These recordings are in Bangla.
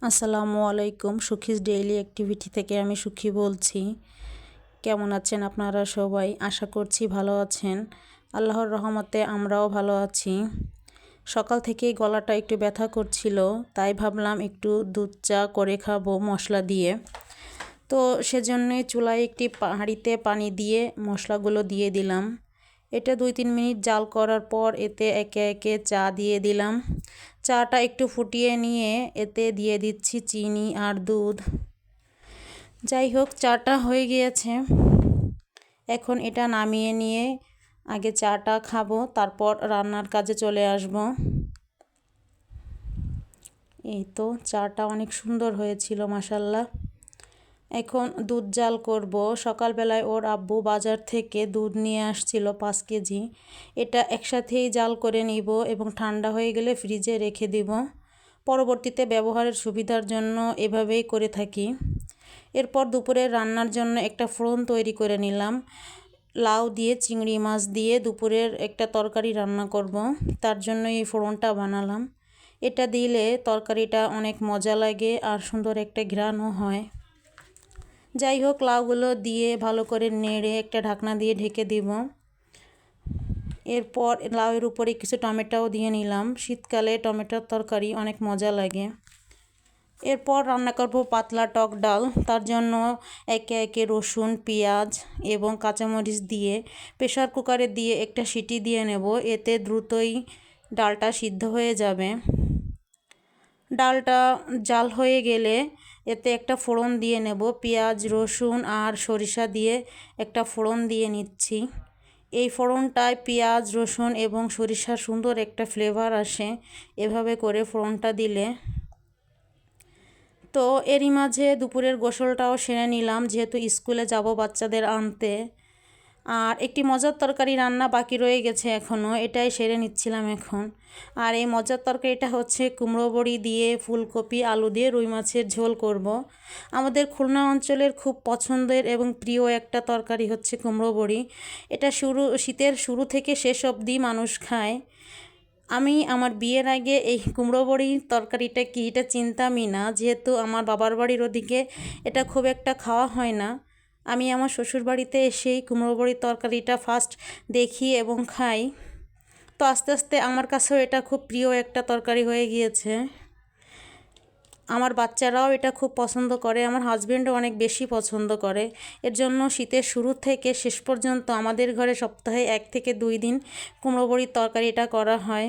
আসসালামু আলাইকুম। সুখিস ডেইলি অ্যাক্টিভিটি থেকে আমি সুখী বলছি। কেমন আছেন আপনারা সবাই? আশা করছি ভালো আছেন। আল্লাহর রহমতে আমরাও ভালো আছি। সকাল থেকেই গলাটা একটু ব্যথা করছিল, তাই ভাবলাম একটু দুধ চা করে খাবো মশলা দিয়ে। তো সেজন্যই চুলায় একটি হাঁড়িতে পানি দিয়ে মশলাগুলো দিয়ে দিলাম। এটা 2-3 মিনিট জাল করার পর এতে একে একে চা দিয়ে দিলাম। চাটা একটু ফুটিয়ে নিয়ে এতে দিয়ে দিচ্ছি চিনি আর দুধ। যাই হোক, চাটা হয়ে গিয়েছে। এখন এটা নামিয়ে নিয়ে আগে চাটা খাবো, তারপর রান্নার কাজে চলে আসব। এই তো চাটা অনেক সুন্দর হয়েছিল মাশাল্লাহ। এখন দুধ জাল করব। সকালবেলায় ওর আব্বু বাজার থেকে দুধ নিয়ে আসছিল 5 কেজি। এটা একসাথেই জাল করে নিব এবং ঠান্ডা হয়ে গেলে ফ্রিজে রেখে দিব। পরবর্তীতে ব্যবহারের সুবিধার জন্য এভাবেই করে থাকি। এরপর দুপুরের রান্নার জন্য একটা ফোড়ন তৈরি করে নিলাম। লাউ দিয়ে চিংড়ি মাছ দিয়ে দুপুরের একটা তরকারি রান্না করব। তার জন্য এই ফোড়নটা বানালাম। এটা দিলে তরকারিটা অনেক মজা লাগে আর সুন্দর একটা ঘ্রাণও হয়। যাই হোক, লাউগুলো দিয়ে ভালো করে নেড়ে একটা ঢাকনা দিয়ে ঢেকে দিব। এরপর লাউয়ের উপরে কিছু টমেটোও দিয়ে নিলাম। শীতকালে টমেটোর তরকারি অনেক মজা লাগে। এরপর রান্না করব পাতলা টক ডাল। তার জন্য একে একে রসুন, পেঁয়াজ এবং কাঁচামরিচ দিয়ে প্রেসার কুকারে দিয়ে একটা সিটি দিয়ে নেব। এতে দ্রুতই ডালটা সিদ্ধ হয়ে যাবে। ডালটা জাল হয়ে গেলে এতে একটা ফোড়ন দিয়ে নেব। পেঁয়াজ, রসুন আর সরিষা দিয়ে একটা ফোড়ন দিয়ে নিচ্ছি। এই ফোড়নটায় পেঁয়াজ, রসুন এবং সরিষার সুন্দর একটা ফ্লেভার আসে এভাবে করে ফোড়নটা দিলে। তো এরই মাঝে দুপুরের গোসলটাও সেরে নিলাম, যেহেতু স্কুলে যাব বাচ্চাদের আনতে। আর একটি মজার তরকারি রান্না বাকি রয়ে গেছে এখনও, এটাই সেরে নিচ্ছিলাম এখন। আর এই মজার তরকারিটা হচ্ছে কুমড়ো বড়ি দিয়ে ফুলকপি আলু দিয়ে রুই মাছের ঝোল করব। আমাদের খুলনা অঞ্চলের খুব পছন্দের এবং প্রিয় একটা তরকারি হচ্ছে কুমড়ো বড়ি। এটা শীতের শুরু থেকে শেষ অবধি মানুষ খায়। আমি আমার বিয়ের আগে এই কুমড়ো বড়ির তরকারিটা কি এটা চিনতামই না, যেহেতু আমার বাবার বাড়ির ওদিকে এটা খুব একটা খাওয়া হয় না। আমি আমার শ্বশুরবাড়িতে এসেই কুমড়ো বড়ির তরকারিটা ফার্স্ট দেখি এবং খাই। তো আস্তে আস্তে আমার কাছেও এটা খুব প্রিয় একটা তরকারি হয়ে গিয়েছে। আমার বাচ্চারাও এটা খুব পছন্দ করে, আমার হাজব্যান্ডও অনেক বেশি পছন্দ করে। এর জন্য শীতের শুরু থেকে শেষ পর্যন্ত আমাদের ঘরে সপ্তাহে 1 থেকে 2 দিন কুমড়ো বড়ির তরকারিটা করা হয়।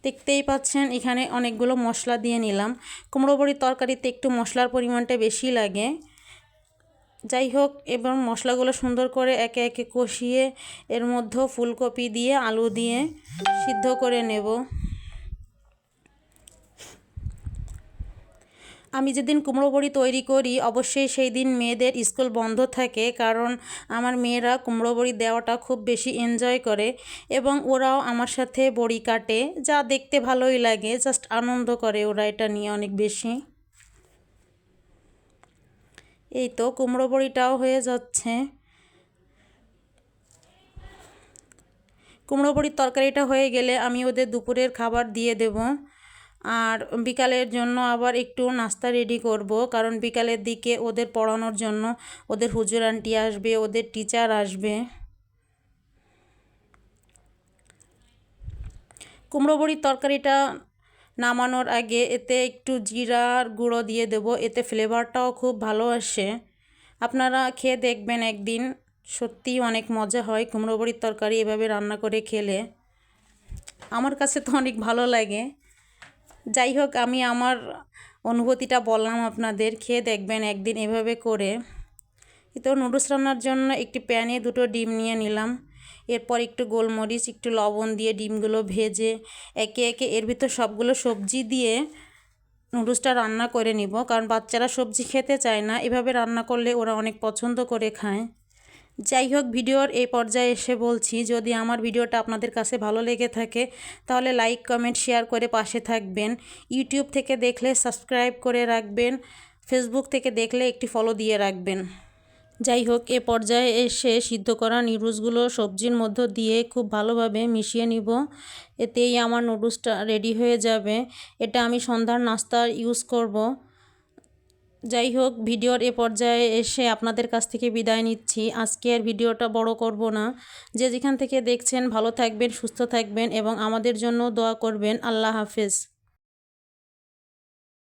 দেখতেই পাচ্ছেন এখানে অনেকগুলো মশলা দিয়ে নিলাম। কুমড়ো বড়ির তরকারিতে একটু মশলার পরিমাণটা বেশি লাগে। যাই হোক, এবার মশলাগুলো সুন্দর করে একে একে কষিয়ে এর মধ্যেও ফুলকপি দিয়ে আলু দিয়ে সিদ্ধ করে নেব। আমি যেদিন কুমড়ো বড়ি তৈরি করি অবশ্যই সেই দিন মেয়েদের স্কুল বন্ধ থাকে, কারণ আমার মেয়েরা কুমড়ো বড়ি দেওয়াটা খুব বেশি এনজয় করে এবং ওরাও আমার সাথে বড়ি কাটে, যা দেখতে ভালোই লাগে। জাস্ট আনন্দ করে ওরা এটা নিয়ে অনেক বেশি। এই তো কুমড়ো বড়িটাও হয়ে যাচ্ছে। কুমড়ো বড়ির তরকারিটা হয়ে গেলে আমি ওদের দুপুরের খাবার দিয়ে দেব। আর বিকালের জন্য আবার একটু নাস্তা রেডি করব, কারণ বিকালের দিকে ওদের পড়ানোর জন্য ওদের হুজুর আন্টি আসবে, ওদের টিচার আসবে। কুমড়ো বড়ির তরকারিটা নামানোর আগে এতে একটু জিরার গুঁড়ো দিয়ে দেব, এতে ফ্লেভারটাও খুব ভালো আসে। আপনারা খেয়ে দেখবেন একদিন, সত্যিই অনেক মজা হয় কুমড়ো বড়ির তরকারি এভাবে রান্না করে খেলে। আমার কাছে তো অনেক ভালো লাগে। যাই হোক, আমি আমার অনুভূতিটা বললাম আপনাদের, খেয়ে দেখবেন একদিন এভাবে করে। তো নুডলস রান্নার জন্য একটি প্যানে 2টো ডিম নিয়ে নিলাম। এরপর একটু গোলমরিচ, একটু লবণ দিয়ে ডিমগুলো ভেজে একে একে এর ভিতর সবগুলো সবজি দিয়ে নুডলসটা রান্না করে নিব, কারণ বাচ্চারা সবজি খেতে চায় না। এভাবে রান্না করলে ওরা অনেক পছন্দ করে খায়। যাই হোক, ভিডিওর এই পর্যায়ে এসে বলছি, যদি আমার ভিডিওটা আপনাদের কাছে ভালো লেগে থাকে তাহলে লাইক, কমেন্ট, শেয়ার করে পাশে থাকবেন। ইউটিউব থেকে দেখলে সাবস্ক্রাইব করে রাখবেন, ফেসবুক থেকে দেখলে একটি ফলো দিয়ে রাখবেন। যাই হোক, এ পর্যায়ে এসে সিদ্ধ করা নুডলসগুলো সবজির মধ্য দিয়ে খুব ভালোভাবে মিশিয়ে নিব। এতেই আমার নুডলসটা রেডি হয়ে যাবে। এটা আমি সন্ধ্যার নাস্তার ইউজ করব। যাই হোক, ভিডিওর এ পর্যায়ে এসে আপনাদের কাছ থেকে বিদায় নিচ্ছি। আজকে আর ভিডিওটা বড় করব না। যে যেখান থেকে দেখছেন ভালো থাকবেন, সুস্থ থাকবেন এবং আমাদের জন্য দোয়া করবেন। আল্লাহ হাফেজ।